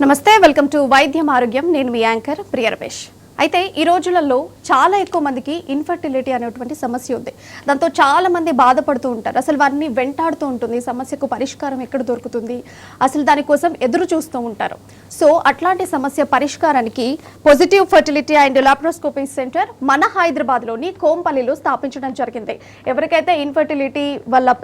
నమస్తే, welcome to వైద్యం ఆరోగ్యం. నేను మీ యాంకర్ ప్రియ రమేష్. అయితే ఈ రోజులలో చాలా ఎక్కువ మందికి ఇన్ఫర్టిలిటీ అనేటువంటి సమస్య ఉంది. దాంతో చాలా మంది బాధపడుతూ ఉంటారు. అసలు వారిని వెంటాడుతూ ఉంటుంది. ఈ సమస్యకు పరిష్కారం ఎక్కడ దొరుకుతుంది, అసలు దానికోసం ఎదురు చూస్తూ ఉంటారు. సో అట్లాంటి సమస్య పరిష్కారానికి positive fertility and laparoscopy centre మన హైదరాబాద్లోని కోంపల్లిలో స్థాపించడం జరిగింది. ఎవరికైతే ఇన్ఫర్టిలిటీ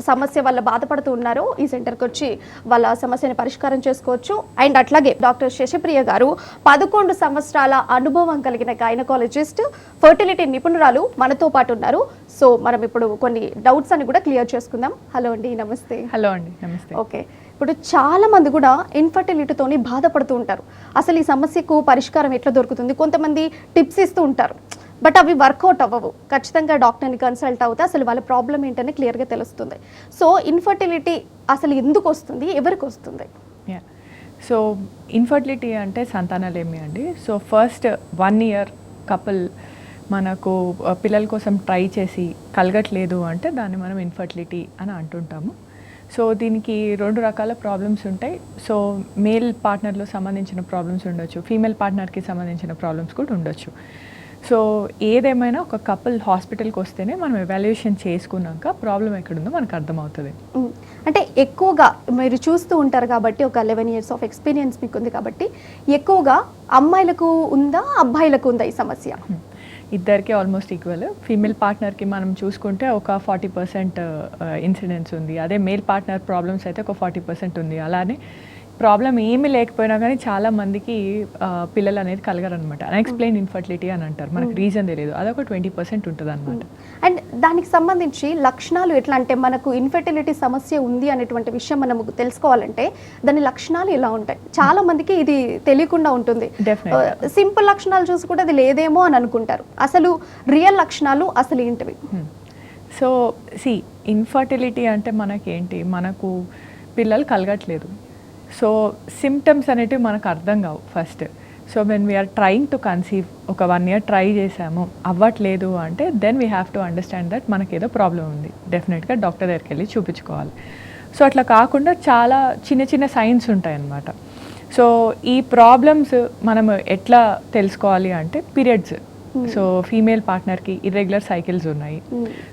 సమస్య వల్ల బాధపడుతూ ఉన్నారో ఈ సెంటర్కి వచ్చి వాళ్ళ సమస్యని పరిష్కారం చేసుకోవచ్చు. అండ్ అట్లాగే డాక్టర్ శశిప్రియ గారు 11 సంవత్సరాల అనుభవం కలిగిన గైనకాలజిస్ట్, ఫర్టిలిటీ నిపుణురాలు మనతో పాటు ఉన్నారు. సో మనం ఇప్పుడు కొన్ని డౌట్స్ అని కూడా క్లియర్ చేసుకుందాం. హలో అండి, నమస్తే. హలో అండి, నమస్తే. ఓకే, ఇప్పుడు చాలా మంది కూడా ఇన్ఫర్టిలిటీతోని బాధపడుతూ ఉంటారు. అసలు ఈ సమస్యకు పరిష్కారం ఎట్లా దొరుకుతుంది? కొంతమంది టిప్స్ ఇస్తూ ఉంటారు, బట్ అవి వర్కౌట్ అవ్వవు. ఖచ్చితంగా డాక్టర్ని కన్సల్ట్ అవుతే అసలు వాళ్ళ ప్రాబ్లం ఏంటని క్లియర్గా తెలుస్తుంది. సో ఇన్ఫర్టిలిటీ అసలు ఎందుకు వస్తుంది, ఎవరికి వస్తుంది? సో ఇన్ఫర్టిలిటీ అంటే సంతానలేమి అండి. సో ఫస్ట్ 1 year కపుల్ మనకు పిల్లల కోసం ట్రై చేసి కలగట్లేదు అంటే దాన్ని మనం ఇన్ఫర్టిలిటీ అని అంటుంటాము. సో దీనికి 2 రకాల ప్రాబ్లమ్స్ ఉంటాయి. సో మేల్ పార్ట్నర్లో సంబంధించిన ప్రాబ్లమ్స్ ఉండొచ్చు, ఫీమేల్ పార్ట్నర్కి సంబంధించిన ప్రాబ్లమ్స్ కూడా ఉండొచ్చు. సో ఏదేమైనా ఒక కపుల్ హాస్పిటల్కి వస్తేనే మనం ఎవాల్యుయేషన్ చేసుకున్నాక ప్రాబ్లం ఎక్కడుందో మనకు అర్థమవుతుంది. అంటే ఎక్కువగా మీరు చూస్తూ ఉంటారు కాబట్టి, ఒక 11 years ఆఫ్ ఎక్స్పీరియన్స్ మీకు ఉంది కాబట్టి, ఎక్కువగా అమ్మాయిలకు ఉందా అబ్బాయిలకు ఉందా ఈ సమస్య? ఇద్దరికి ఆల్మోస్ట్ ఈక్వల్. ఫీమేల్ పార్ట్నర్కి మనం చూసుకుంటే ఒక 40% ఇన్సిడెన్స్ ఉంది. అదే మేల్ పార్ట్నర్ ప్రాబ్లమ్స్ అయితే ఒక 40% ఉంది. అలానే ప్రాబ్లం ఏమీ లేకపోయినా కానీ చాలా మందికి పిల్లలు అనేది కలగరనమాట. అన్ఎక్స్ప్లెయిన్ ఇన్ఫర్టిలిటీ అని అంటారు, మనకు రీజన్ తెలియదు. అదొక 20% ఉంటుంది అనమాట. అండ్ దానికి సంబంధించి లక్షణాలు ఎట్లా అంటే, మనకు ఇన్ఫర్టిలిటీ సమస్య ఉంది అనేటువంటి విషయం మనం తెలుసుకోవాలంటే దాని లక్షణాలు ఎలా ఉంటాయి? చాలా మందికి ఇది తెలియకుండా ఉంటుంది. సింపుల్ లక్షణాలు చూసి కూడా అది లేదేమో అని అనుకుంటారు. అసలు రియల్ లక్షణాలు అసలు ఏంటివి? సో ఇన్ఫర్టిలిటీ అంటే మనకేంటి, మనకు పిల్లలు కలగట్లేదు. సో సిమ్టమ్స్ అనేటివి మనకు అర్థం కావు first. So when we are trying to conceive, ఒక 1 year ట్రై చేసాము అవ్వట్లేదు అంటే then we have to understand that మనకి ఏదో ప్రాబ్లం ఉంది. డెఫినెట్గా డాక్టర్ దగ్గరికి వెళ్ళి చూపించుకోవాలి. సో అట్లా కాకుండా చాలా చిన్న చిన్న సైన్స్ ఉంటాయి అన్నమాట. సో ఈ ప్రాబ్లమ్స్ మనం ఎట్లా తెలుసుకోవాలి అంటే పీరియడ్స్. సో ఫీమేల్ పార్ట్నర్కి ఇర్రెగ్యులర్ సైకిల్స్ ఉన్నాయి.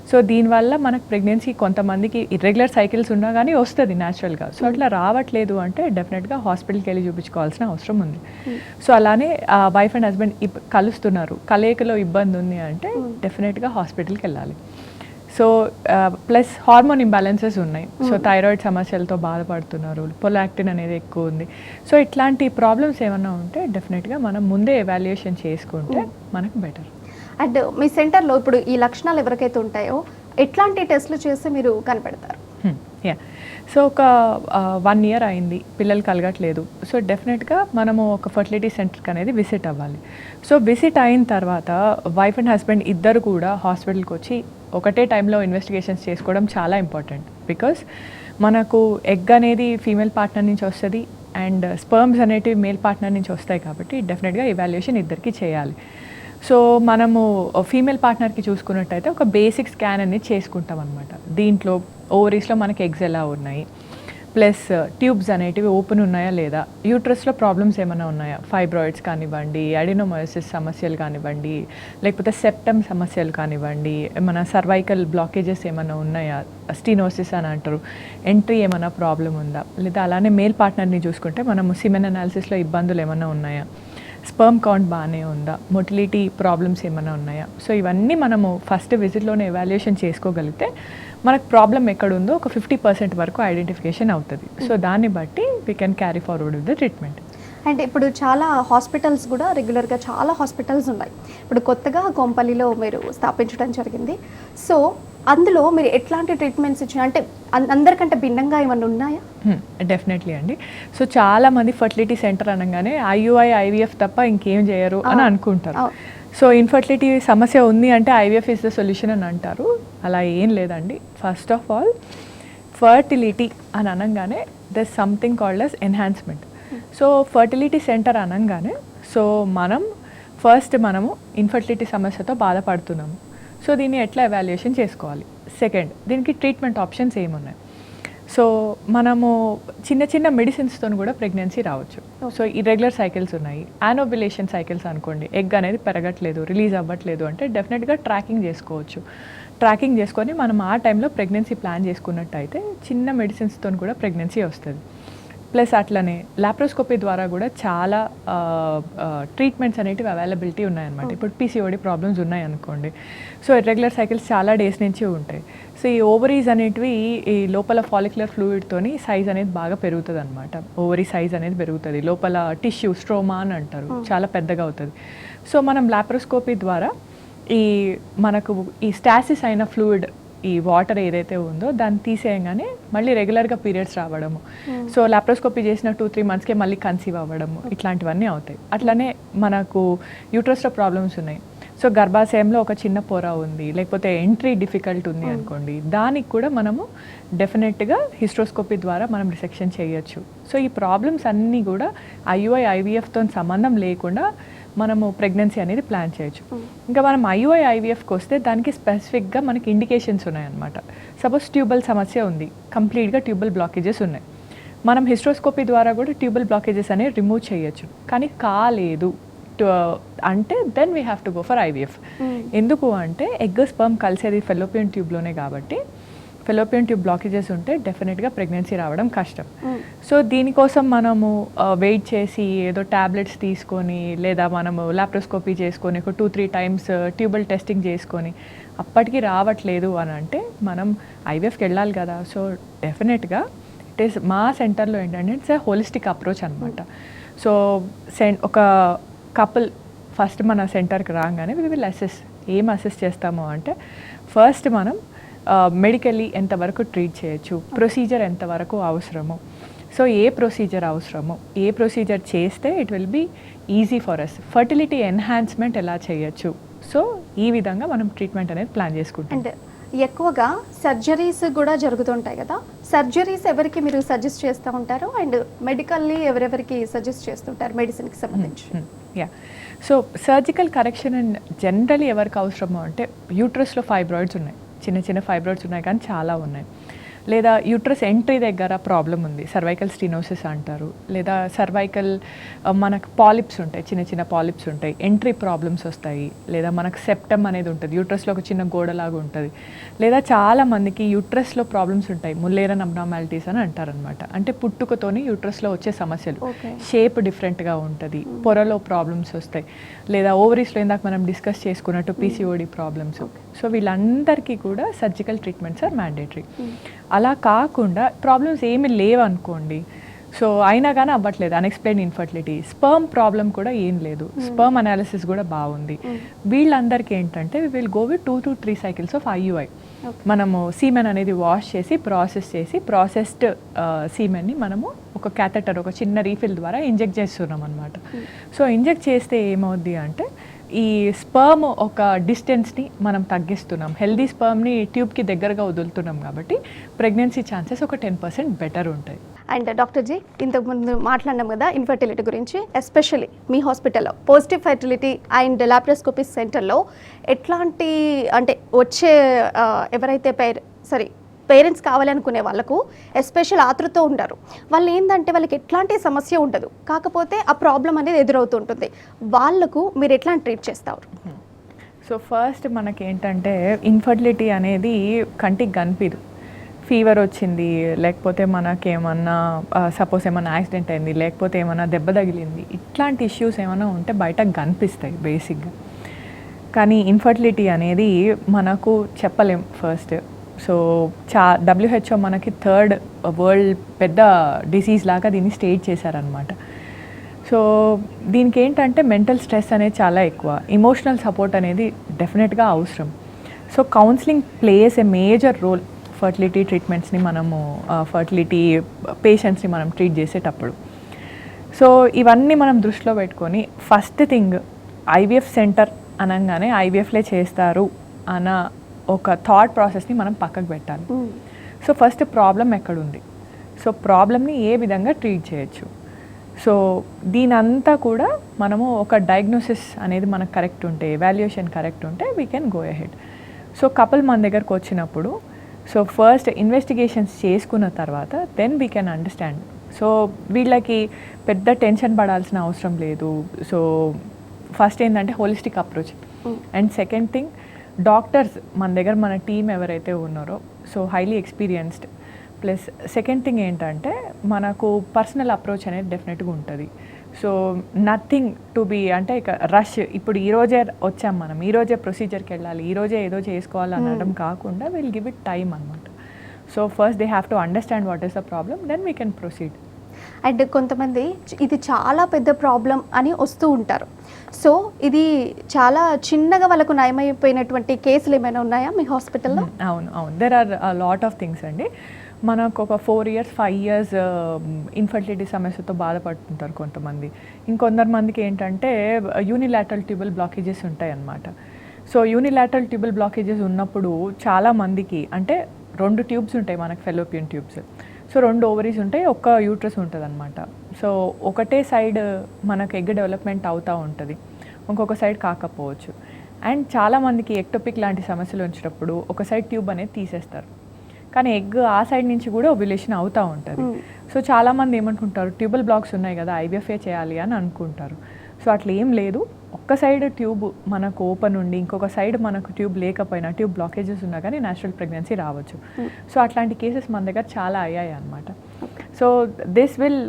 సో దీనివల్ల మనకు ప్రెగ్నెన్సీ, కొంతమందికి ఇర్రెగ్యులర్ సైకిల్స్ ఉన్నా కానీ వస్తుంది న్యాచురల్గా. సో అట్లా రావట్లేదు అంటే డెఫినెట్గా హాస్పిటల్కి వెళ్ళి చూపించుకోవాల్సిన అవసరం ఉంది. సో అలానే వైఫ్ అండ్ హస్బెండ్ కలుస్తున్నారు, కలయికలో ఇబ్బంది ఉంది అంటే డెఫినెట్గా హాస్పిటల్కి వెళ్ళాలి. సో ప్లస్ హార్మోన్ ఇంబ్యాలెన్సెస్ ఉన్నాయి. సో థైరాయిడ్ సమస్యలతో బాధపడుతున్నారు, ప్రొలాక్టిన్ అనేది ఎక్కువ ఉంది. సో ఇట్లాంటి ప్రాబ్లమ్స్ ఏమన్నా ఉంటే డెఫినెట్గా మనం ముందే ఎవాల్యుయేషన్ చేసుకుంటే మనకు బెటర్. అండ్ మీ సెంటర్లో ఇప్పుడు ఈ లక్షణాలు ఎవరికైతే ఉంటాయో ఎట్లాంటి టెస్ట్లు చేసి మీరు కనిపెడతారు? సో ఒక 1 year అయింది, పిల్లలు కలగట్లేదు. సో డెఫినెట్గా మనము ఒక ఫర్టిలిటీ సెంటర్కి అనేది విజిట్ అవ్వాలి. సో విజిట్ అయిన తర్వాత వైఫ్ అండ్ హస్బెండ్ ఇద్దరు కూడా హాస్పిటల్కి వచ్చి ఒకటే టైంలో ఇన్వెస్టిగేషన్స్ చేసుకోవడం చాలా ఇంపార్టెంట్. బికాస్ మనకు ఎగ్ అనేది ఫీమేల్ పార్ట్నర్ నుంచి వస్తుంది అండ్ స్పర్మ్స్ అనేటివి మేల్ పార్ట్నర్ నుంచి వస్తాయి కాబట్టి డెఫినెట్గా ఎవాల్యుయేషన్ ఇద్దరికి చేయాలి. సో మనము ఫీమేల్ పార్ట్నర్కి చూసుకున్నట్టయితే ఒక బేసిక్ స్కాన్ అనేది చేసుకుంటాం అనమాట. దీంట్లో ఓవరీస్లో మనకి ఎగ్స్ ఎలా ఉన్నాయి, ప్లస్ ట్యూబ్స్ అనేటివి ఓపెన్ ఉన్నాయా లేదా, యూట్రస్లో ప్రాబ్లమ్స్ ఏమైనా ఉన్నాయా, ఫైబ్రాయిడ్స్ కానివ్వండి, అడినోమయోసిస్ సమస్యలు కానివ్వండి, లేకపోతే సెప్టమ్ సమస్యలు కానివ్వండి, ఏమైనా సర్వైకల్ బ్లాకేజెస్ ఏమైనా ఉన్నాయా, స్టీనోసిస్ అని అంటారు, ఎంట్రీ ఏమైనా ప్రాబ్లం ఉందా, లేదా అలానే మేల్ పార్ట్నర్ని చూసుకుంటే మనము సిమెన్ అనాలిసిస్లో ఇబ్బందులు ఏమైనా ఉన్నాయా, స్పర్మ్ కౌంట్ బాగానే ఉందా, మొటిలిటీ ప్రాబ్లమ్స్ ఏమైనా ఉన్నాయా. సో ఇవన్నీ మనము ఫస్ట్ విజిట్లోనే ఎవాల్యుయేషన్ చేసుకోగలిగితే మనకు ప్రాబ్లం ఎక్కడుందో ఒక 50% వరకు ఐడెంటిఫికేషన్ అవుతుంది. సో దాన్ని బట్టి we can carry forward with the treatment. And ఇప్పుడు చాలా హాస్పిటల్స్ కూడా రెగ్యులర్గా చాలా హాస్పిటల్స్ ఉన్నాయి. ఇప్పుడు కొత్తగా కోంపల్లిలో మీరు స్థాపించడం జరిగింది. సో అందులో మీరు ఎట్లాంటి ట్రీట్మెంట్స్ ఇచ్చిన, అంటే అందరికంటే భిన్నంగా ఏమన్నా ఉన్నాయా? డెఫినెట్లీ అండి. సో చాలా మంది ఫర్టిలిటీ సెంటర్ అనగానే IUI IVF తప్ప ఇంకేం చేయరు అని అనుకుంటారు. సో ఇన్ఫర్టిలిటీ సమస్య ఉంది అంటే IVF ఇస్ ద సొల్యూషన్ అని అంటారు. అలా ఏం లేదండి. ఫస్ట్ ఆఫ్ ఆల్ ఫర్టిలిటీ అని అనగానే there something called as enhancement. So fertility centre అనగానే సో మనము ఇన్ఫర్టిలిటీ సమస్యతో బాధపడుతున్నాము. సో దీన్ని ఎట్లా ఎవాల్యుయేషన్ చేసుకోవాలి, సెకండ్ దీనికి ట్రీట్మెంట్ ఆప్షన్స్ ఏమున్నాయి. సో మనము చిన్న చిన్న మెడిసిన్స్తో కూడా ప్రెగ్నెన్సీ రావచ్చు. సో ఇర్రెగ్యులర్ సైకిల్స్ ఉన్నాయి, యానోబిలేషన్ సైకిల్స్ అనుకోండి, ఎగ్ అనేది పెరగట్లేదు, రిలీజ్ అవ్వట్లేదు అంటే డెఫినెట్గా ట్రాకింగ్ చేసుకోవచ్చు. ట్రాకింగ్ చేసుకొని మనం ఆ టైంలో ప్రెగ్నెన్సీ ప్లాన్ చేసుకున్నట్టయితే చిన్న మెడిసిన్స్తో కూడా ప్రెగ్నెన్సీ వస్తుంది. ప్లస్ అట్లనే లాప్రోస్కోపీ ద్వారా కూడా చాలా ట్రీట్మెంట్స్ అనేటివి అవైలబిలిటీ ఉన్నాయన్నమాట. ఇప్పుడు పీసీఓడి ప్రాబ్లమ్స్ ఉన్నాయనుకోండి, సో ఇర్రెగ్యులర్ సైకిల్స్ చాలా డేస్ నుంచి ఉంటాయి. సో ఈ ఓవరీస్ అనేటివి ఈ లోపల ఫాలిక్యులర్ ఫ్లూయిడ్తోని సైజ్ అనేది బాగా పెరుగుతుంది అనమాట. ఓవరీ సైజ్ అనేది పెరుగుతుంది, లోపల టిష్యూ స్ట్రోమా అని అంటారు, చాలా పెద్దగా అవుతుంది. సో మనం లాప్రోస్కోపీ ద్వారా మనకు ఈ స్టాసిస్ అయిన ఫ్లూయిడ్, ఈ వాటర్ ఏదైతే ఉందో దాన్ని తీసేయగానే మళ్ళీ రెగ్యులర్గా పీరియడ్స్ రావడము, సో లాప్రోస్కోపీ చేసిన 2-3 మంత్స్కే మళ్ళీ కన్సీవ్ అవ్వడము, ఇట్లాంటివన్నీ అవుతాయి. అట్లనే మనకు యూట్రస్లో ప్రాబ్లమ్స్ ఉన్నాయి. సో గర్భాశయంలో ఒక చిన్న పొర ఉంది, లేకపోతే ఎంట్రీ డిఫికల్ట్ ఉంది అనుకోండి, దానికి కూడా మనము డెఫినెట్గా హిస్ట్రోస్కోపీ ద్వారా మనం రిసెక్షన్ చేయొచ్చు. సో ఈ ప్రాబ్లమ్స్ అన్నీ కూడా IUI-IVFతో సంబంధం లేకుండా మనము ప్రెగ్నెన్సీ అనేది ప్లాన్ చేయొచ్చు. ఇంకా మనం IUI-IVFకి వస్తే దానికి స్పెసిఫిక్గా మనకి ఇండికేషన్స్ ఉన్నాయన్నమాట. సపోజ్ ట్యూబల్ సమస్య ఉంది, కంప్లీట్గా ట్యూబల్ బ్లాకేజెస్ ఉన్నాయి, మనం హిస్ట్రోస్కోపీ ద్వారా కూడా ట్యూబల్ బ్లాకేజెస్ అనేవి రిమూవ్ చేయొచ్చు. కానీ కాలేదు అంటే then we have to go for IVF. ఎందుకు అంటే ఎగ్ స్పర్మ్ కలిసేది ఫెలోపియన్ ట్యూబ్లోనే కాబట్టి ఫెలోపియన్ ట్యూబ్ బ్లాకేజెస్ ఉంటే డెఫినెట్గా ప్రెగ్నెన్సీ రావడం కష్టం. సో దీనికోసం మనము వెయిట్ చేసి ఏదో ట్యాబ్లెట్స్ తీసుకొని, లేదా మనము లాప్రోస్కోపీ చేసుకొని ఒక 2-3 టైమ్స్ ట్యూబల్ టెస్టింగ్ చేసుకొని అప్పటికి రావట్లేదు అని అంటే మనం IVFకి వెళ్ళాలి కదా. సో డెఫినెట్గా మా సెంటర్లో ఏంటంటే ఇట్స్ ఏ హోలిస్టిక్ అప్రోచ్ అనమాట. సో ఒక కపుల్ ఫస్ట్ మన సెంటర్కి రాగానే వి విల్ అసెస్. ఏం అసెస్ చేస్తాము అంటే ఫస్ట్ మనం మెడికల్లీ ఎంతవరకు ట్రీట్ చేయొచ్చు, ప్రొసీజర్ ఎంతవరకు అవసరము, సో ఏ ప్రొసీజర్ అవసరము, ఏ ప్రొసీజర్ చేస్తే it will be easy for us, fertility enhancement ఎలా చేయొచ్చు. సో ఈ విధంగా మనం ట్రీట్మెంట్ అనేది ప్లాన్ చేసుకుంటాం. అండ్ ఎక్కువగా సర్జరీస్ కూడా జరుగుతుంటాయి కదా, సర్జరీస్ ఎవరికి మీరు సజెస్ట్ చేస్తూ ఉంటారు అండ్ మెడికల్లీ ఎవరెవరికి సజెస్ట్ చేస్తుంటారు మెడిసిన్కి సంబంధించి? Yeah, so surgical correction and generally ఎవరికి అవసరమో అంటే యూట్రస్లో ఫైబ్రాయిడ్స్ ఉన్నాయి, చిన్న చిన్న ఫైబ్రాయిడ్స్ ఉన్నాయి కానీ చాలా ఉన్నాయి, లేదా యూట్రస్ ఎంట్రీ దగ్గర ప్రాబ్లం ఉంది, సర్వైకల్ స్టీనోసిస్ అంటారు, లేదా సర్వైకల్ మనకు పాలిప్స్ ఉంటాయి, చిన్న చిన్న పాలిప్స్ ఉంటాయి, ఎంట్రీ ప్రాబ్లమ్స్ వస్తాయి, లేదా మనకు సెప్టమ్ అనేది ఉంటుంది, యూట్రస్లో ఒక చిన్న గోడలాగా ఉంటుంది, లేదా చాలా మందికి యూట్రస్లో ప్రాబ్లమ్స్ ఉంటాయి, ముల్లేరన్ అబ్నార్మాలిటీస్ అని అంటారనమాట. అంటే పుట్టుకతోని యూట్రస్లో వచ్చే సమస్యలు, షేప్ డిఫరెంట్గా ఉంటుంది, పొరలో ప్రాబ్లమ్స్ వస్తాయి, లేదా ఓవరీస్లో ఇందాక మనం డిస్కస్ చేసుకున్నట్టు PCOD ప్రాబ్లమ్స్. సో వీళ్ళందరికీ కూడా సర్జికల్ ట్రీట్మెంట్స్ ఆర్ మ్యాండేటరీ. అలా కాకుండా ప్రాబ్లమ్స్ ఏమి లేవనుకోండి, సో అయినా కానీ అవ్వట్లేదు, అన్ఎక్స్ప్లెయిన్ ఇన్ఫర్టిలిటీ, స్పర్మ్ ప్రాబ్లం కూడా ఏం లేదు, స్పర్మ్ అనాలిసిస్ కూడా బాగుంది, వీళ్ళందరికీ ఏంటంటే we will go with 2 to 3 cycles of IUI. మనము సీమెన్ అనేది వాష్ చేసి ప్రాసెస్ చేసి ప్రాసెస్డ్ సీమెన్ని మనము ఒక క్యాథెటర్, ఒక చిన్న రీఫిల్ ద్వారా ఇంజెక్ట్ చేస్తున్నాం అనమాట. సో ఇంజెక్ట్ చేస్తే ఏమవుద్ది అంటే ఈ స్పర్మ్ ఒక డిస్టెన్స్ని మనం తగ్గిస్తున్నాం, హెల్దీ స్పర్మ్ని ట్యూబ్కి దగ్గరగా వదులుతున్నాం కాబట్టి ప్రెగ్నెన్సీ ఛాన్సెస్ ఒక 10% బెటర్ ఉంటాయి. అండ్ డాక్టర్ జీ, ఇంతకుముందు మాట్లాడినాం కదా ఇన్ఫర్టిలిటీ గురించి, ఎస్పెషల్లీ మీ హాస్పిటల్లో పాజిటివ్ ఫెర్టిలిటీ అండ్ లాప్రోస్కోపీ సెంటర్లో ఎట్లాంటి అంటే వచ్చే ఎవరైతే పేరెంట్స్ కావాలనుకునే వాళ్ళకు ఎస్పెషల్ ఆతృత ఉంటారు, వాళ్ళు ఏంటంటే వాళ్ళకి ఎట్లాంటి సమస్య ఉండదు, కాకపోతే ఆ ప్రాబ్లం అనేది ఎదురవుతుంటుంది, వాళ్ళకు మీరు ఎట్లా ట్రీట్ చేస్తారు? సో ఫస్ట్ మనకేంటంటే ఇన్ఫర్టిలిటీ అనేది కంటికి కనిపిదు, ఫీవర్ వచ్చింది, లేకపోతే మనకేమన్నా సపోజ్ ఏమన్నా యాక్సిడెంట్ అయింది, లేకపోతే ఏమన్నా దెబ్బ తగిలింది, ఇట్లాంటి ఇష్యూస్ ఏమైనా ఉంటే బయటకు కనిపిస్తాయి బేసిక్గా. కానీ ఇన్ఫర్టిలిటీ అనేది మనకు చెప్పలేం ఫస్ట్. సో WHO మనకి 3rd వరల్డ్ పెద్ద డిసీజ్ లాగా దీన్ని స్టేట్ చేశారనమాట. సో దీనికి ఏంటంటే మెంటల్ స్ట్రెస్ అనేది చాలా ఎక్కువ, ఎమోషనల్ సపోర్ట్ అనేది డెఫినెట్గా అవసరం. So counselling place a major role fertility ట్రీట్మెంట్స్ని మనము ఫర్టిలిటీ పేషెంట్స్ని మనం ట్రీట్ చేసేటప్పుడు. సో ఇవన్నీ మనం దృష్టిలో పెట్టుకొని ఫస్ట్ థింగ్ IVF సెంటర్ అనగానే IVFలే చేస్తారు అన్న ఒక థాట్ ప్రాసెస్ని మనం పక్కకు పెట్టాలి. సో ఫస్ట్ ప్రాబ్లం ఎక్కడుంది, సో ప్రాబ్లమ్ని ఏ విధంగా ట్రీట్ చేయొచ్చు, సో దీనంతా కూడా మనము ఒక డయాగ్నోసిస్ అనేది మనకు కరెక్ట్ ఉంటే, ఎవాల్యుయేషన్ కరెక్ట్ ఉంటే we can go ahead. So couple మన దగ్గరకు వచ్చినప్పుడు సో ఫస్ట్ ఇన్వెస్టిగేషన్స్ చేసుకున్న తర్వాత then we can understand. So వీళ్ళకి పెద్ద టెన్షన్ పడాల్సిన అవసరం లేదు. సో ఫస్ట్ ఏంటంటే holistic approach. And second thing, doctors మన దగ్గర మన టీం ఎవరైతే ఉన్నారో so highly experienced. Plus second thing ఏంటంటే మనకు పర్సనల్ అప్రోచ్ అనేది డెఫినెట్గా ఉంటుంది. సో నథింగ్ టు బీ అంటే ఇక రష్ ఇప్పుడు ఈరోజే వచ్చాం మనం, ఈరోజే ప్రొసీజర్కి వెళ్ళాలి, ఈరోజే ఏదో చేసుకోవాలి అనడం కాకుండా విల్ గివ్ ఇట్ టైమ్ అనమాట. So first they have to understand what is the problem, then we can proceed. And కొంతమంది ఇది చాలా పెద్ద ప్రాబ్లం అని వస్తూ ఉంటారు. సో ఇది చాలా చిన్నగా వాళ్ళకు నయమైపోయినటువంటి కేసులు ఏమైనా ఉన్నాయా మీ హాస్పిటల్లో? అవును అవును, there are lot of things అండి. మనకు ఒక 4 years 5 years ఇన్ఫర్టిలిటీ సమస్యతో బాధపడుతుంటారు కొంతమంది. ఇంకొందరు ఏంటంటే యూనిలాటరల్ ట్యూబల్ బ్లాకేజెస్ ఉంటాయి అన్నమాట. సో యూనిలాటరల్ ట్యూబల్ బ్లాకేజెస్ ఉన్నప్పుడు చాలామందికి అంటే 2 ట్యూబ్స్ ఉంటాయి మనకు, ఫెలోపియన్ ట్యూబ్స్. సో 2 ఓవరీస్ ఉంటాయి, ఒక్క యూట్రస్ ఉంటుంది అనమాట. సో ఒకటే సైడ్ మనకు ఎగ్ డెవలప్మెంట్ అవుతూ ఉంటుంది, ఇంకొక సైడ్ కాకపోవచ్చు. అండ్ చాలామందికి ఎక్టోపిక్ లాంటి సమస్యలు వచ్చినప్పుడు ఒక సైడ్ ట్యూబ్ అనేది తీసేస్తారు, కానీ ఎగ్ ఆ సైడ్ నుంచి కూడా ఓవ్యులేషన్ అవుతూ ఉంటుంది. సో చాలామంది ఏమనుకుంటారు, ట్యూబల్ బ్లాక్స్ ఉన్నాయి కదా ఐవీఎఫ్ఏ చేయాలి అని అనుకుంటారు. సో అట్లా ఏం లేదు, ఒక్క సైడ్ ట్యూబ్ మనకు ఓపెన్ ఉండి ఇంకొక సైడ్ మనకు ట్యూబ్ లేకపోయినా, ట్యూబ్ బ్లాకేజెస్ ఉన్నా కానీ న్యాచురల్ ప్రెగ్నెన్సీ రావచ్చు. సో అట్లాంటి కేసెస్ మన దగ్గర చాలా అయ్యాయి అనమాట. సో దిస్ విల్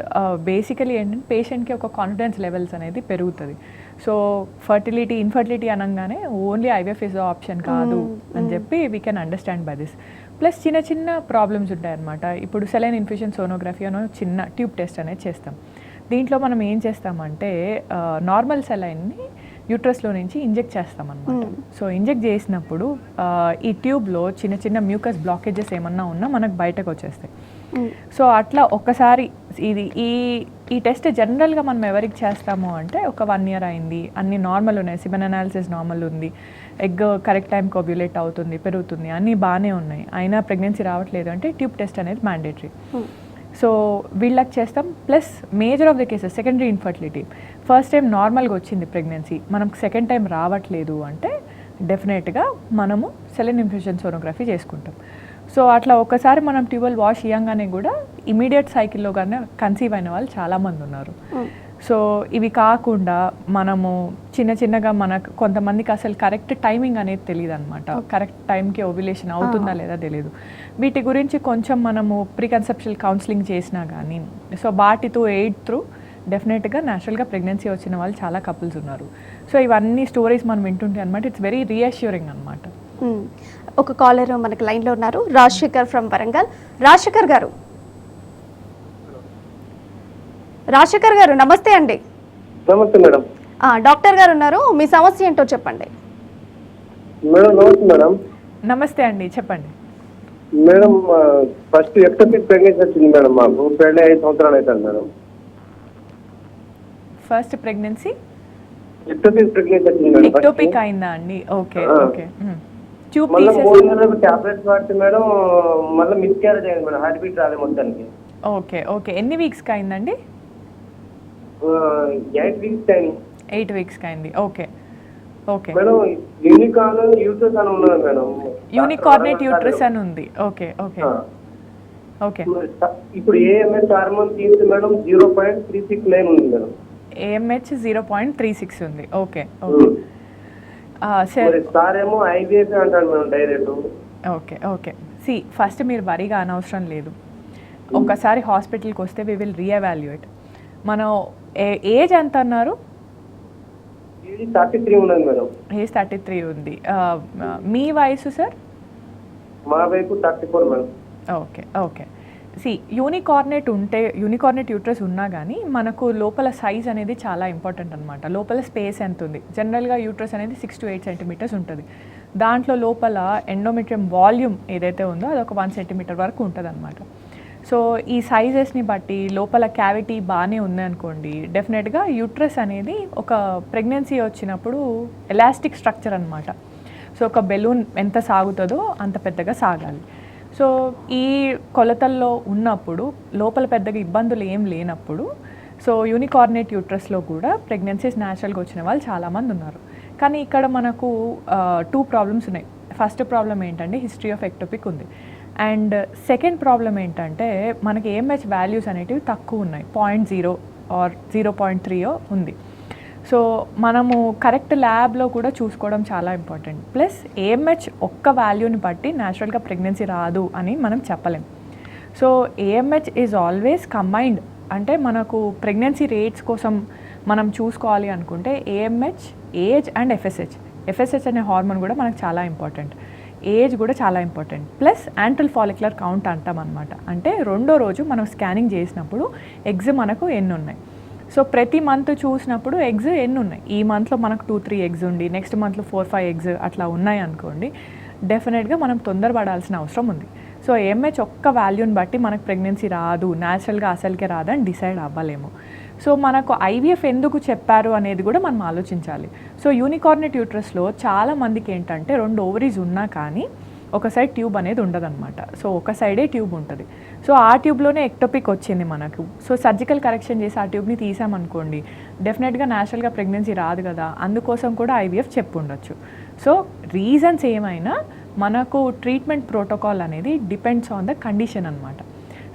బేసికలీ ఏంటంటే పేషెంట్కి ఒక కాన్ఫిడెన్స్ లెవెల్స్ అనేది పెరుగుతుంది. సో ఇన్ఫర్టిలిటీ అనగానే ఓన్లీ ఐవీఎఫ్ ఇస్ ఆప్షన్ కాదు అని చెప్పి we can understand by this. Plus చిన్న చిన్న ప్రాబ్లమ్స్ ఉంటాయన్నమాట. ఇప్పుడు సెలైన్ ఇన్ఫ్యూషన్ సోనోగ్రఫీ అనే చిన్న ట్యూబ్ టెస్ట్ అనేది చేస్తాం. దీంట్లో మనం ఏం చేస్తామంటే నార్మల్ సెలైన్ని యూట్రస్లో నుంచి ఇంజెక్ట్ చేస్తామన్నమాట. సో ఇంజెక్ట్ చేసినప్పుడు ఈ ట్యూబ్లో చిన్న చిన్న మ్యూకస్ బ్లాకేజెస్ ఏమన్నా ఉన్నా మనకు బయటకు వచ్చేస్తాయి. సో అట్లా ఒక్కసారి ఈ టెస్ట్ జనరల్గా మనం ఎవరికి చేస్తాము అంటే ఒక 1 year అయింది, అన్ని నార్మల్ ఉన్నాయి, సిమెన్ అనాలిసిస్ నార్మల్ ఉంది, ఎగ్ కరెక్ట్ టైంకి ఓవ్యులేట్ అవుతుంది, పెరుగుతుంది, అన్నీ బాగానే ఉన్నాయి, అయినా ప్రెగ్నెన్సీ రావట్లేదు అంటే ట్యూబ్ టెస్ట్ అనేది మ్యాండేటరీ. సో వీళ్ళకి చేస్తాం. Plus major of the cases secondary infertility, first time నార్మల్గా వచ్చింది ప్రెగ్నెన్సీ, మనకు సెకండ్ టైం రావట్లేదు అంటే డెఫినెట్గా మనము సెలైన్ ఇన్ఫ్యూషన్ సోనోగ్రఫీ చేసుకుంటాం. సో అట్లా ఒకసారి మనం ట్యూబల్ వాష్ ఇవ్వగానే కూడా ఇమీడియట్ సైకిల్లో కానీ కన్సీవ్ అయిన వాళ్ళు చాలామంది ఉన్నారు. సో ఇవి కాకుండా మనము చిన్నగా మనకు కొంతమందికి అసలు కరెక్ట్ టైమింగ్ అనేది తెలియదు అనమాట, కరెక్ట్ టైంకి ఓవ్యులేషన్ అవుతుందా లేదా తెలియదు. వీటి గురించి కొంచెం మనము ప్రీకన్సెప్షనల్ కౌన్సిలింగ్ చేసినా కానీ, సో వాటితో ఎయిడ్ త్రూ డెఫినెట్గా న్యాచురల్గా ప్రెగ్నెన్సీ వచ్చిన వాళ్ళు చాలా కపుల్స్ ఉన్నారు. సో ఇవన్నీ స్టోరీస్ మనం వింటుంటే అనమాట, ఇట్స్ వెరీ రీఅష్యూరింగ్ అనమాట. ఒక కాలర్ మనకి లైన్లో ఉన్నారు, రాజశేఖర్ ఫ్రమ్ వరంగల్. రాజశేఖర్ గారు నమస్తే అండి. నమస్తే మేడం. డాక్టర్ గారు ఉన్నారు, మీ సమస్య ఏంటో చెప్పండి. మేడం నమస్తే మేడం. నమస్తే అండి, చెప్పండి మేడం. ఫస్ట్ ఎక్టోపిక్ ప్రెగ్నెన్సీ వచ్చింది మేడం, మాకు పెళ్ళి 5 సంవత్సరాలు అవుతుంది madam. First pregnancy ectopic pregnancy వచ్చింది మేడం. ఎక్టోపిక్ అయిందా అండి? Okay okay. ట్యూబ్ మళ్ళీ తీసేసి 3 నెలలకు టాబ్లెట్స్ వాడితే మేడం మళ్ళీ మిస్క్యారేజ్ అయింది మేడం, హార్ట్ బీట్ రాలేదు మొత్తానికి. Okay okay. ఎన్ని వీక్స్కి అయిందండి? 8 weeks అయింది. 8 weeksకి అయింది. Okay okay madam. Unicorn uterus అని ఉన్నది మేడం, యూనికార్నేట్ యూట్రస్ అని ఉంది. Okay okay okay. ఇప్పుడు ఏఎంహెచ్ హార్మోన్ తీస్తే మేడం 0.369 ఉంది మేడం. ఏఎంహెచ్ 0.36 ఉంది. ఓకే ఓకే సరే. సార్ ఏమో ఐవీఎఫ్ అంటాడు madam direct. Okay okay. First మీరు వరిగా అనవసరం లేదు, ఒకసారి హాస్పిటల్కి వస్తే వి విల్ రీఎవాల్యుయేట్. మనం ఏజ్ ఎంత అన్నారు? 33 ఉన్నది మేడం. ఏజ్ 33 ఉంది. మీ వయసు సార్? మా వయసు 34 madam. Okay okay. Unicornuate uterus ఉన్నా కానీ మనకు లోపల సైజ్ అనేది చాలా ఇంపార్టెంట్ అనమాట. లోపల స్పేస్ ఎంత ఉంది? జనరల్గా యూట్రస్ అనేది 6 to 8 centimeters ఉంటుంది. దాంట్లో లోపల ఎండోమెట్రియం వాల్యూమ్ ఏదైతే ఉందో అది ఒక 1 centimeter వరకు ఉంటుంది అనమాట. సో ఈ సైజెస్ని బట్టి లోపల క్యావిటీ బాగానే ఉందనుకోండి, డెఫినెట్గా యూట్రస్ అనేది ఒక ప్రెగ్నెన్సీ వచ్చినప్పుడు ఎలాస్టిక్ స్ట్రక్చర్ అనమాట. సో ఒక బెలూన్ ఎంత సాగుతుందో అంత పెద్దగా సాగాలి. సో ఈ కొలతల్లో ఉన్నప్పుడు లోపల పెద్దగా ఇబ్బందులు ఏం లేనప్పుడు సో యూనికార్నేట్ యూట్రస్లో కూడా ప్రెగ్నెన్సీస్ న్యాచురల్గా వచ్చిన వాళ్ళు చాలామంది ఉన్నారు. కానీ ఇక్కడ మనకు 2 ప్రాబ్లమ్స్ ఉన్నాయి. ఫస్ట్ ప్రాబ్లం ఏంటంటే హిస్టరీ ఆఫ్ ఎక్టోపిక్ ఉంది. అండ్ సెకండ్ ప్రాబ్లం ఏంటంటే మనకి ఏఎంహెచ్ వాల్యూస్ అనేటివి తక్కువ ఉన్నాయి, 0.0 ఆర్ 0.3 ఉంది. సో మనము కరెక్ట్ ల్యాబ్లో కూడా చూసుకోవడం చాలా ఇంపార్టెంట్. ప్లస్ ఏఎంహెచ్ ఒక్క వాల్యూని బట్టి న్యాచురల్గా ప్రెగ్నెన్సీ రాదు అని మనం చెప్పలేం. So AMH is always combined. అంటే మనకు ప్రెగ్నెన్సీ రేట్స్ కోసం మనం చూసుకోవాలి అనుకుంటే ఏఎంహెచ్, ఏజ్ అండ్ ఎఫ్ఎస్హెచ్ అనే హార్మోన్ కూడా మనకు చాలా ఇంపార్టెంట్, ఏజ్ కూడా చాలా important. Plus antral follicular count అంటాం అనమాట. అంటే రెండో రోజు మనం స్కానింగ్ చేసినప్పుడు ఎగ్స్ మనకు ఎన్ని ఉన్నాయి. సో ప్రతి మంత్ చూసినప్పుడు ఎగ్స్ ఎన్ని ఉన్నాయి, ఈ మంత్లో మనకు 2-3 ఎగ్స్ ఉండి నెక్స్ట్ మంత్లో 4-5 ఎగ్స్ అట్లా ఉన్నాయి అనుకోండి, డెఫినెట్గా మనం తొందరపడాల్సిన అవసరం ఉంది. సో ఏఎంహెచ్ ఒక్క వాల్యూని బట్టి మనకు ప్రెగ్నెన్సీ రాదు, న్యాచురల్గా అసలుకే రాదని డిసైడ్ అవ్వలేము. సో మనకు ఐవీఎఫ్ ఎందుకు చెప్పారు అనేది కూడా మనం ఆలోచించాలి. సో యూనికార్నెట్ యూట్రస్లో చాలా మందికి ఏంటంటే 2 ఓవరీస్ ఉన్నా కానీ ఒక సైడ్ ట్యూబ్ అనేది ఉండదన్నమాట. సో ఒక సైడే ట్యూబ్ ఉంటుంది. సో ఆ ట్యూబ్లోనే ఎక్టోపిక్ వచ్చింది మనకు. సో సర్జికల్ కరెక్షన్ చేసి ఆ ట్యూబ్ని తీసామనుకోండి, డెఫినెట్గా న్యాచురల్గా ప్రెగ్నెన్సీ రాదు కదా, అందుకోసం కూడా ఐవీఎఫ్ చెప్పు ఉండొచ్చు. సో రీజన్స్ ఏమైనా మనకు ట్రీట్మెంట్ ప్రోటోకాల్ అనేది డిపెండ్స్ ఆన్ ద కండిషన్ అనమాట.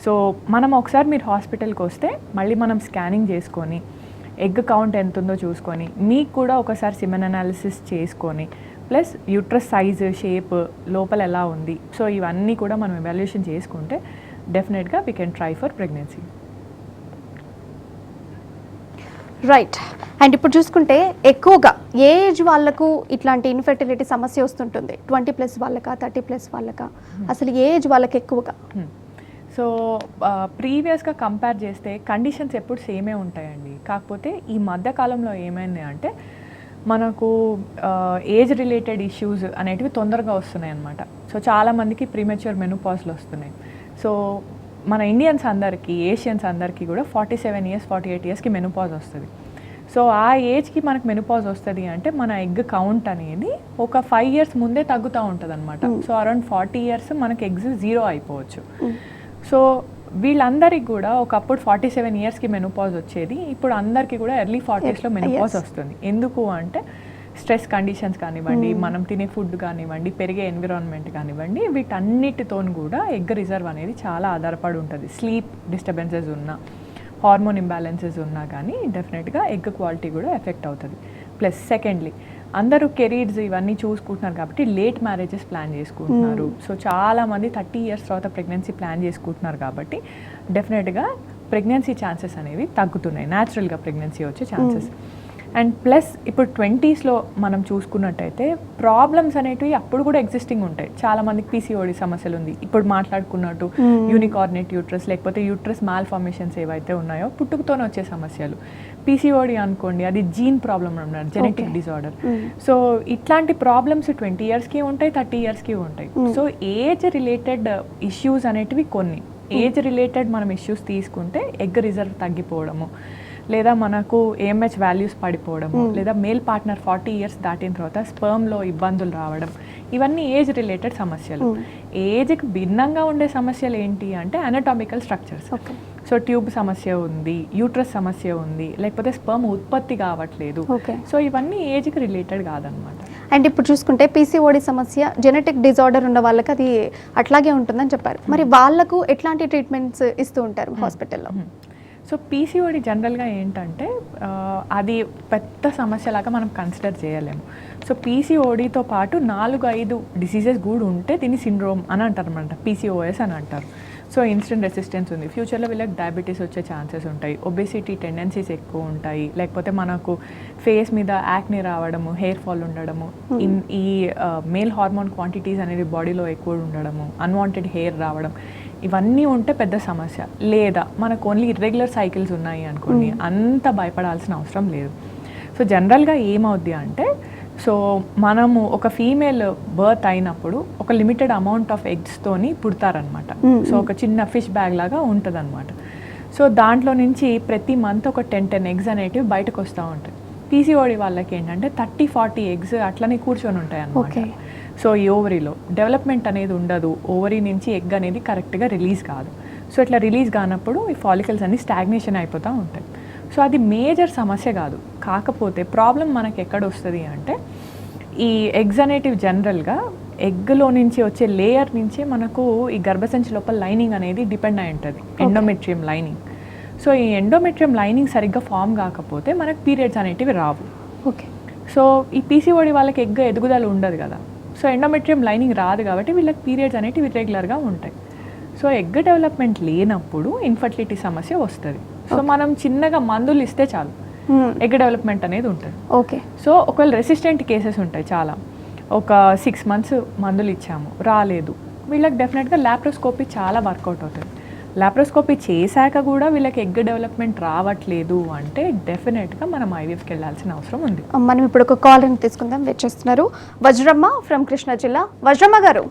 సో మనం ఒకసారి మీరు హాస్పిటల్కి వస్తే మళ్ళీ మనం స్కానింగ్ చేసుకొని ఎగ్ కౌంట్ ఎంత ఉందో చూసుకొని మీకు కూడా ఒకసారి సిమెన్ అనాలిసిస్ చేసుకొని ప్లస్ యూట్రస్ సైజ్, షేప్, లోపల ఎలా ఉంది, సో ఇవన్నీ కూడా మనం ఎవాల్యుయేషన్ చేసుకుంటే డెఫినెట్గా we can try for pregnancy. Right. And ఇప్పుడు చూసుకుంటే ఎక్కువగా ఏ ఏజ్ వాళ్ళకు ఇట్లాంటి ఇన్ఫెర్టిలిటీ సమస్య వస్తుంటుంది? 20+ వాళ్ళకా, 30+ వాళ్ళకా, అసలు ఏ ఏజ్ వాళ్ళకి ఎక్కువగా? సో ప్రీవియస్గా కంపేర్ చేస్తే కండిషన్స్ ఎప్పుడు సేమే ఉంటాయండి. కాకపోతే ఈ మధ్యకాలంలో ఏమైంది అంటే మనకు ఏజ్ రిలేటెడ్ ఇష్యూస్ అనేటివి తొందరగా వస్తున్నాయి అన్నమాట. సో చాలామందికి ప్రీమెచ్యూర్ మెనోపాజ్లు వస్తున్నాయి. సో మన ఇండియన్స్ అందరికీ, ఏషియన్స్ అందరికీ కూడా 47 ఇయర్స్ 48 ఇయర్స్కి మెనోపాజ్ వస్తుంది. సో ఆ ఏజ్కి మనకు మెనోపాజ్ వస్తుంది అంటే మన ఎగ్ కౌంట్ అనేది ఒక 5 ఇయర్స్ ముందే తగ్గుతూ ఉంటుంది అనమాట. సో అరౌండ్ 40 ఇయర్స్ మనకి ఎగ్స్ 0 అయిపోవచ్చు. సో వీళ్ళందరికీ కూడా ఒకప్పుడు 47 ఇయర్స్కి మెనోపాజ్ వచ్చేది, ఇప్పుడు అందరికీ కూడా ఎర్లీ 40స్లో మెనోపాజ్ వస్తుంది. ఎందుకు అంటే స్ట్రెస్ కండిషన్స్ కానివ్వండి, మనం తినే ఫుడ్ కానివ్వండి, పెరిగే ఎన్విరాన్మెంట్ కానివ్వండి, వీటన్నిటితో కూడా ఎగ్ రిజర్వ్ అనేది చాలా ఆధారపడి ఉంటుంది. స్లీప్ డిస్టర్బెన్సెస్ ఉన్నా, హార్మోన్ ఇంబ్యాలెన్సెస్ ఉన్నా కానీ డెఫినెట్గా ఎగ్ క్వాలిటీ కూడా ఎఫెక్ట్ అవుతుంది. ప్లస్ సెకండ్లీ అందరూ కెరీర్స్ ఇవన్నీ చూసుకుంటున్నారు కాబట్టి లేట్ మ్యారేజెస్ ప్లాన్ చేసుకుంటున్నారు. సో చాలామంది 30 ఇయర్స్ తర్వాత ప్రెగ్నెన్సీ ప్లాన్ చేసుకుంటున్నారు కాబట్టి డెఫినెట్గా ప్రెగ్నెన్సీ ఛాన్సెస్ అనేవి తగ్గుతున్నాయి, న్యాచురల్గా ప్రెగ్నెన్సీ వచ్చే ఛాన్సెస్. అండ్ ప్లస్ ఇప్పుడు 20స్లో మనం చూసుకున్నట్టయితే ప్రాబ్లమ్స్ అనేటివి అప్పుడు కూడా ఎగ్జిస్టింగ్ ఉంటాయి. చాలామందికి పీసీఓడి సమస్యలు ఉంది, ఇప్పుడు మాట్లాడుకున్నట్టు యూనికార్నెట్ యూట్రస్ లేకపోతే యూట్రస్ మాల్ ఫార్మేషన్స్ ఏవైతే ఉన్నాయో పుట్టుకతోనే వచ్చే సమస్యలు. పీసీఓడి అనుకోండి, అది జీన్ ప్రాబ్లమ్ అన్నారు, జెనెటిక్ డిజార్డర్. సో ఇట్లాంటి ప్రాబ్లమ్స్ 20 ఇయర్స్కి ఉంటాయి, 30 ఇయర్స్కి ఉంటాయి. సో ఏజ్ రిలేటెడ్ ఇష్యూస్ అనేటివి కొన్ని. ఏజ్ రిలేటెడ్ మనం ఇష్యూస్ తీసుకుంటే ఎగ్ రిజర్వ్ తగ్గిపోవడము, లేదా మనకు ఏఎంహెచ్ వాల్యూస్ పడిపోవడము, లేదా మేల్ పార్ట్నర్ 40 ఇయర్స్ దాటిన తర్వాత స్పర్మ్లో ఇబ్బందులు రావడం, ఇవన్నీ ఏజ్ రిలేటెడ్ సమస్యలు. ఏజ్కి భిన్నంగా ఉండే సమస్యలు ఏంటి అంటే అనటామికల్ స్ట్రక్చర్స్. సో ట్యూబ్ సమస్య ఉంది, యూట్రస్ సమస్య ఉంది, లేకపోతే స్పర్మ్ ఉత్పత్తి కావట్లేదు. సో ఇవన్నీ ఏజ్కి రిలేటెడ్ కాదనమాట. అండ్ ఇప్పుడు చూసుకుంటే పీసీఓడి సమస్య, జెనెటిక్ డిజార్డర్ ఉన్న వాళ్ళకి అది అట్లాగే ఉంటుందని చెప్పారు. మరి వాళ్ళకు ఎట్లాంటి ట్రీట్మెంట్స్ ఇస్తూ ఉంటారు హాస్పిటల్లో? సో పీసీఓడి జనరల్గా ఏంటంటే అది పెద్ద సమస్యలాగా మనం కన్సిడర్ చేయలేము. సో పీసీఓడితో పాటు 4-5 డిసీజెస్ కూడా ఉంటే దీన్ని సిండ్రోమ్ అని అంటారు అనమాట, పీసీఓఎస్ అని అంటారు. సో ఇన్సులిన్ రెసిస్టెన్స్ ఉంది, ఫ్యూచర్లో వీళ్ళకి డయాబెటీస్ వచ్చే ఛాన్సెస్ ఉంటాయి, ఒబేసిటీ టెండెన్సీస్ ఎక్కువ ఉంటాయి, లేకపోతే మనకు ఫేస్ మీద యాక్ని రావడము, హెయిర్ ఫాల్ ఉండడము, ఈ మేల్ హార్మోన్ క్వాంటిటీస్ అనేది బాడీలో ఎక్కువ ఉండడము, అన్వాంటెడ్ హెయిర్ రావడం, ఇవన్నీ ఉంటే పెద్ద సమస్య. లేదా మనకు ఓన్లీ ఇర్రెగ్యులర్ సైకిల్స్ ఉన్నాయి అనుకోండి, అంత భయపడాల్సిన అవసరం లేదు. సో జనరల్గా ఏమవుద్ది అంటే, సో మనము ఒక ఫీమేల్ బర్త్ అయినప్పుడు ఒక లిమిటెడ్ అమౌంట్ ఆఫ్ ఎగ్స్తోని పుడతారనమాట. సో ఒక చిన్న ఫిష్ బ్యాగ్ లాగా ఉంటుంది అనమాట. సో దాంట్లో నుంచి ప్రతి మంత్ ఒక 10 ఎగ్స్ అనేటివి బయటకు వస్తూ ఉంటాయి. పీసీఓడి వాళ్ళకి ఏంటంటే 30-40 ఎగ్స్ అట్లనే కూర్చొని ఉంటాయి అన్నమాట. సో ఈ ఓవరీలో డెవలప్మెంట్ అనేది ఉండదు, ఓవరీ నుంచి ఎగ్ అనేది కరెక్ట్గా రిలీజ్ కాదు. సో ఇట్లా రిలీజ్ కానప్పుడు ఈ ఫాలికల్స్ అన్ని స్టాగ్నేషన్ అయిపోతూ ఉంటాయి. సో అది మేజర్ సమస్య కాదు. కాకపోతే ప్రాబ్లం మనకి ఎక్కడ వస్తుంది అంటే, ఈ ఎగ్స్ అనేటివి జనరల్గా ఎగ్లో నుంచి వచ్చే లేయర్ నుంచి మనకు ఈ గర్భసంచి లోపల లైనింగ్ అనేది డిపెండ్ అయి ఉంటుంది, ఎండోమెట్రియం లైనింగ్. సో ఈ ఎండోమెట్రియం లైనింగ్ సరిగ్గా ఫామ్ కాకపోతే మనకు పీరియడ్స్ అనేటివి రావు. ఓకే. సో ఈ పీసీఓడి వాళ్ళకి ఎగ్ ఎదుగుదల ఉండదు కదా, సో ఎండోమెట్రియం లైనింగ్ రాదు కాబట్టి వీళ్ళకి పీరియడ్స్ అనేటివి ఇర్రెగ్యులర్గా ఉంటాయి. సో ఎగ్ డెవలప్మెంట్ లేనప్పుడు ఇన్ఫర్టిలిటీ సమస్య వస్తుంది. సో మనం చిన్నగా మందులు ఇస్తే చాలు ఎగ్ డెవలప్మెంట్ అనేది ఉంటుంది. ఓకే. సో ఒకవేళ రెసిస్టెంట్ కేసెస్ ఉంటాయి చాలా, ఒక 6 months మందులు ఇచ్చాము రాలేదు, వీళ్ళకి డెఫినెట్గా ల్యాప్రోస్కోపీ చాలా వర్కౌట్ అవుతుంది. ల్యాప్రోస్కోపీ చేశాక కూడా వీళ్ళకి ఎగ్ డెవలప్మెంట్ రావట్లేదు అంటే డెఫినెట్గా మనం ఐవీఎఫ్కి వెళ్ళాల్సిన అవసరం ఉంది. మనం ఇప్పుడు ఒక కాల్ తీసుకుందాం, వెయిట్ చేస్తున్నారు. వజ్రమ్మ ఫ్రమ్ కృష్ణా జిల్లా. వజ్రమ్మ గారు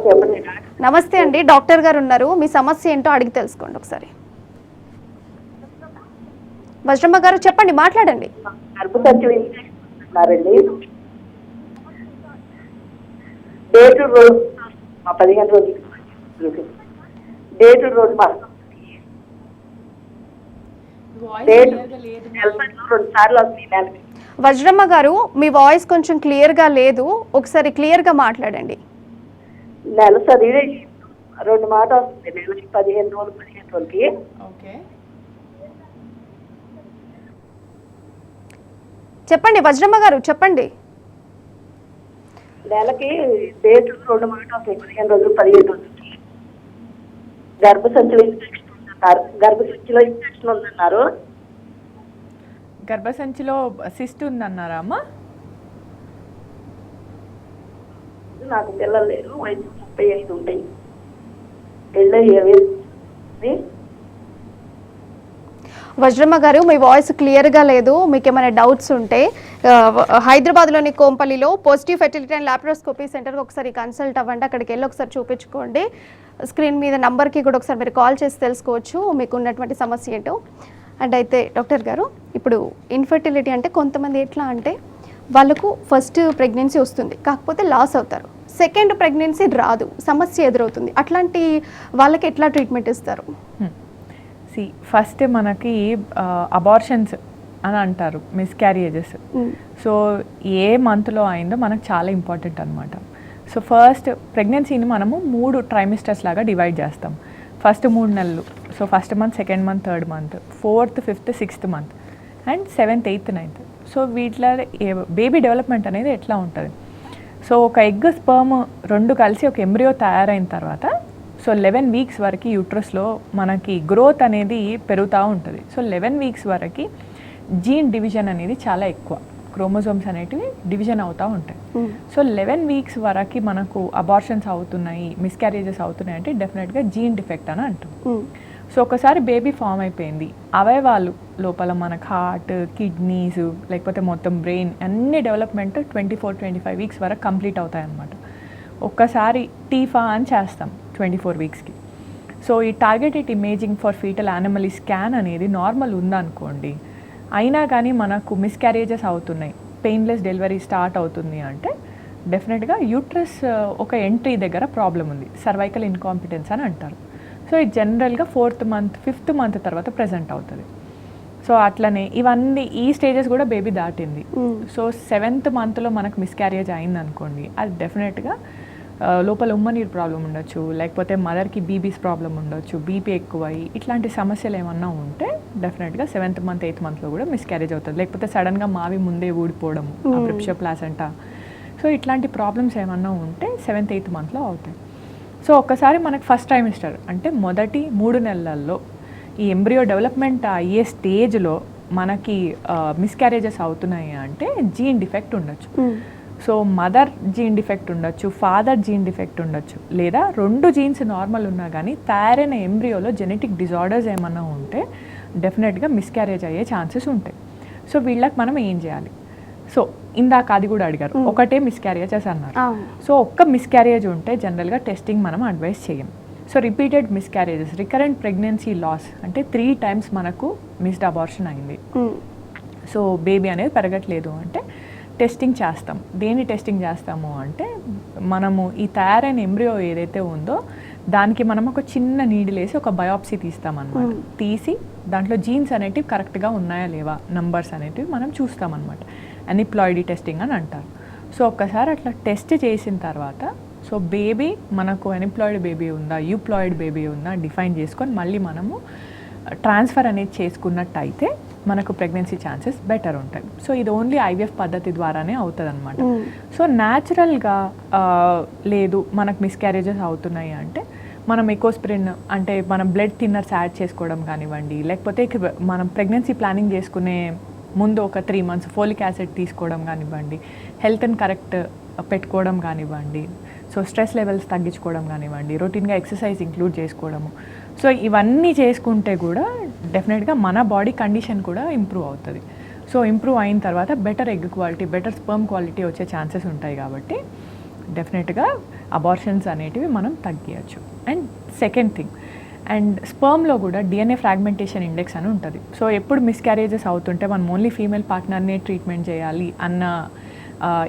చెప్పండి. నమస్తే అండి, డాక్టర్ గారు ఉన్నారు, మీ సమస్య ఏంటో అడిగి తెలుసుకోండి ఒకసారి. వజ్రమ్మ గారు చెప్పండి, మాట్లాడండి. గర్భసంచి ఉన్నారండి, డేట్ రోజు 15 రోజులు, డేట్ రోజు డేట్ 2 సార్లు వస్తుంది. వజ్రమ్మ గారు మీ వాయిస్ కొంచెం క్లియర్గా లేదు, ఒకసారి క్లియర్గా మాట్లాడండి. నెలసరి 2 మాట వస్తుంది, నెలకి 15 రోజులకి. ఓకే, చెప్పండి వజ్రమ్మ గారు చెప్పండి. నెలకి డేట్ 2 మాట వస్తాయి, 15 రోజులు 15 రోజులకి. గర్భసంచిలో ఇన్ఫెక్షన్ ఉందన్నారు, గర్భసంచిలో ఇన్ఫెక్షన్ ఉందన్నారు. గర్భసంచిలో సిస్ట్ ఉందన్నారా అమ్మా? నాకు పిల్లలు లేరు, వయసు 35 ఉంటాయి, పెళ్ళి. వజ్రమ్మ గారు మీ వాయిస్ క్లియర్గా లేదు, మీకు ఏమైనా డౌట్స్ ఉంటే హైదరాబాద్లోని కోంపల్లిలో పాజిటివ్ ఫెర్టిలిటీ అండ్ లాప్రోస్కోపీ సెంటర్కి ఒకసారి కన్సల్ట్ అవ్వండి, అక్కడికి వెళ్ళి ఒకసారి చూపించుకోండి. స్క్రీన్ మీద నంబర్కి కూడా ఒకసారి మీరు కాల్ చేసి తెలుసుకోవచ్చు మీకు ఉన్నటువంటి సమస్య ఏంటో. అండ్ అయితే డాక్టర్ గారు, ఇప్పుడు ఇన్ఫర్టిలిటీ అంటే కొంతమంది ఎట్లా అంటే వాళ్ళకు ఫస్ట్ ప్రెగ్నెన్సీ వస్తుంది, కాకపోతే లాస్ అవుతారు, సెకండ్ ప్రెగ్నెన్సీ రాదు, సమస్య ఎదురవుతుంది, అట్లాంటి వాళ్ళకి ఎట్లా ట్రీట్మెంట్ ఇస్తారు? ఫస్ట్ మనకి అబార్షన్స్ అని అంటారు, మిస్క్యారియేజెస్. సో ఏ మంత్లో అయిందో మనకు చాలా ఇంపార్టెంట్ అనమాట. సో ఫస్ట్ ప్రెగ్నెన్సీని మనము 3 ట్రైమిస్టర్స్ లాగా డివైడ్ చేస్తాం. ఫస్ట్ 3 నెలలు, so first month, second month, third month, 4th, 5th, 6th month and 7th, 8th, 9th. So వీటిలో బేబీ డెవలప్మెంట్ అనేది ఎట్లా ఉంటుంది? సో ఒక ఎగ్ స్పర్మ్ 2 కలిసి ఒక ఎంబ్రియో తయారైన తర్వాత సో 11 weeks వరకు యూట్రస్లో మనకి గ్రోత్ అనేది పెరుగుతూ ఉంటుంది. సో 11 weeks వరకు జీన్ డివిజన్ అనేది చాలా ఎక్కువ, క్రోమోజోమ్స్ అనేటివి డివిజన్ అవుతూ ఉంటాయి. సో 11 weeks వరకు మనకు అబార్షన్స్ అవుతున్నాయి, మిస్క్యారేజెస్ అవుతున్నాయి అంటే డెఫినెట్గా జీన్ డిఫెక్ట్ అని అంటాం. సో ఒకసారి బేబీ ఫామ్ అయిపోయింది, అవయవాలు లోపల మనకు హార్ట్, కిడ్నీస్, లేకపోతే మొత్తం బ్రెయిన్ అన్ని డెవలప్మెంట్ 24-25 weeks వరకు కంప్లీట్ అవుతాయి అన్నమాట. ఒక్కసారి టీఫా అని చేస్తాం 24 weeksకి. సో ఈ targeted imaging for fetal anomaly scan అనేది నార్మల్ ఉందనుకోండి, అయినా కానీ మనకు మిస్క్యారేజెస్ అవుతున్నాయి, పెయిన్లెస్ డెలివరీ స్టార్ట్ అవుతుంది అంటే డెఫినెట్గా యూట్రస్ ఒక ఎంట్రీ దగ్గర ప్రాబ్లం ఉంది, సర్వైకల్ ఇన్కాంపిటెన్స్ అని అంటారు. సో ఇది జనరల్గా 4th month, 5th month తర్వాత ప్రజెంట్ అవుతుంది. సో అట్లనే ఇవన్నీ ఈ స్టేజెస్ కూడా బేబీ దాటింది. సో 7th monthలో మనకు మిస్క్యారేజ్ అయింది అనుకోండి, అది డెఫినెట్గా లోపల ఉమ్మనీరు ప్రాబ్లం ఉండొచ్చు, లేకపోతే మదర్కి బీబీస్ ప్రాబ్లం ఉండొచ్చు, బీపీ ఎక్కువයි, ఇట్లాంటి సమస్యలు ఏమన్నా ఉంటే డెఫినెట్గా 7th month, 8th monthలో కూడా మిస్క్యారేజ్ అవుతుంది. లేకపోతే సడన్గా మావి ముందే ఊడిపోవడం, ప్రిప్షియా ప్లాసెంటా, సో ఇట్లాంటి ప్రాబ్లమ్స్ ఏమన్నా ఉంటే 7th, 8th monthలో అవుతాయి. సో ఒక్కసారి మనకు ఫస్ట్ ట్రైమిస్టర్ అంటే మొదటి 3 నెలల్లో ఈ ఎంబ్రియో డెవలప్మెంట్ అయ్యే స్టేజ్లో మనకి మిస్క్యారేజెస్ అవుతున్నాయి అంటే జీన్ డిఫెక్ట్ ఉండొచ్చు. సో మదర్ జీన్ డిఫెక్ట్ ఉండొచ్చు, ఫాదర్ జీన్ డిఫెక్ట్ ఉండొచ్చు, లేదా 2 జీన్స్ నార్మల్ ఉన్నా కానీ తయారైన ఎంబ్రియోలో జెనెటిక్ డిజార్డర్స్ ఏమన్నా ఉంటే డెఫినెట్గా మిస్క్యారేజ్ అయ్యే ఛాన్సెస్ ఉంటాయి. సో వీళ్ళకి మనం ఏం చేయాలి? సో ఇందాక అది కూడా అడిగారు, ఒకటే మిస్క్యారేజెస్ అన్నారు. సో ఒక్క మిస్క్యారేజ్ ఉంటే జనరల్గా టెస్టింగ్ మనం అడ్వైస్ చేయం. So repeated miscarriages, recurrent pregnancy loss అంటే 3 times మనకు మిస్డ్ అబార్షన్ అయింది, సో బేబీ అనేది పెరగట్లేదు అంటే టెస్టింగ్ చేస్తాం. దేని టెస్టింగ్ చేస్తాము అంటే మనము ఈ తయారైన ఎంబ్రియో ఏదైతే ఉందో దానికి మనం ఒక చిన్న నీడిల్ వేసి ఒక బయాప్సీ తీస్తామన్నమాట. తీసి దాంట్లో జీన్స్ అనేటివి కరెక్ట్గా ఉన్నాయా లేవా, నంబర్స్ అనేటివి మనం చూస్తామన్నమాట. అనిప్లాయిడీ టెస్టింగ్ అని అంటారు. సో ఒక్కసారి అట్లా టెస్ట్ చేసిన తర్వాత సో బేబీ మనకు అన్ఎంప్లాయిడ్ బేబీ ఉందా యూప్లాయిడ్ బేబీ ఉందా డిఫైన్ చేసుకొని మళ్ళీ మనము ట్రాన్స్ఫర్ అనేది చేసుకున్నట్టయితే మనకు ప్రెగ్నెన్సీ ఛాన్సెస్ బెటర్ ఉంటాయి. సో ఇది ఓన్లీ ఐవీఎఫ్ పద్ధతి ద్వారానే అవుతుంది అనమాట. సో న్యాచురల్గా లేదు మనకు మిస్క్యారేజెస్ అవుతున్నాయి అంటే మనం ఎకోస్ప్రిన్ అంటే మనం బ్లడ్ థిన్నర్స్ యాడ్ చేసుకోవడం కానివ్వండి, లేకపోతే మనం ప్రెగ్నెన్సీ ప్లానింగ్ చేసుకునే ముందు ఒక 3 months ఫోలిక్ యాసిడ్ తీసుకోవడం కానివ్వండి, హెల్త్ని కరెక్ట్ పెట్టుకోవడం కానివ్వండి, సో స్ట్రెస్ లెవెల్స్ తగ్గించుకోవడం కానివ్వండి, రొటీన్గా ఎక్సర్సైజ్ ఇంక్లూడ్ చేసుకోవడము. సో ఇవన్నీ చేసుకుంటే కూడా డెఫినెట్గా మన బాడీ కండిషన్ కూడా ఇంప్రూవ్ అవుతుంది. సో ఇంప్రూవ్ అయిన తర్వాత better egg quality, better sperm quality వచ్చే ఛాన్సెస్ ఉంటాయి కాబట్టి డెఫినెట్గా అబార్షన్స్ అనేటివి మనం తగ్గించచ్చు. అండ్ సెకండ్ థింగ్, అండ్ స్పర్మ్లో కూడా డిఎన్ఏ ఫ్రాగ్మెంటేషన్ ఇండెక్స్ అని ఉంటుంది. సో ఎప్పుడు మిస్క్యారేజెస్ అవుతుంటే మనం ఓన్లీ ఫీమేల్ పార్ట్నర్నే ట్రీట్మెంట్ చేయాలి అన్న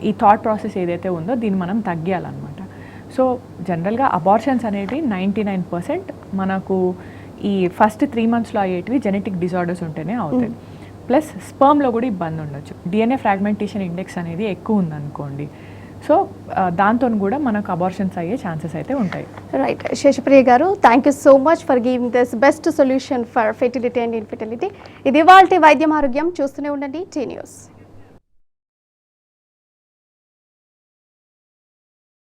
ఈ థాట్ ప్రాసెస్ ఏదైతే ఉందో దీన్ని మనం తగ్గియాలన్నమాట. సో జనరల్గా అబార్షన్స్ అనేవి 99% మనకు ఈ ఫస్ట్ 3 monthsలో అయ్యేటివి జెనెటిక్ డిజార్డర్స్ ఉంటేనే అవుతాయి. ప్లస్ స్పర్మ్లో కూడా ఇబ్బంది ఉండొచ్చు, డిఎన్ఏ ఫ్రాగ్మెంటేషన్ ఇండెక్స్ అనేది ఎక్కువ ఉందనుకోండి. సో దాంతో కూడా మనకు అబార్షన్స్ అయ్యే ఛాన్సెస్ అయితే ఉంటాయి. రైట్ శేషప్రియ గారు, thank you so much for giving this best solution for fertility and infertility. ఇది ఇవాల్టి వైద్యం ఆరోగ్యం. చూస్తూనే ఉండండి టీ న్యూస్.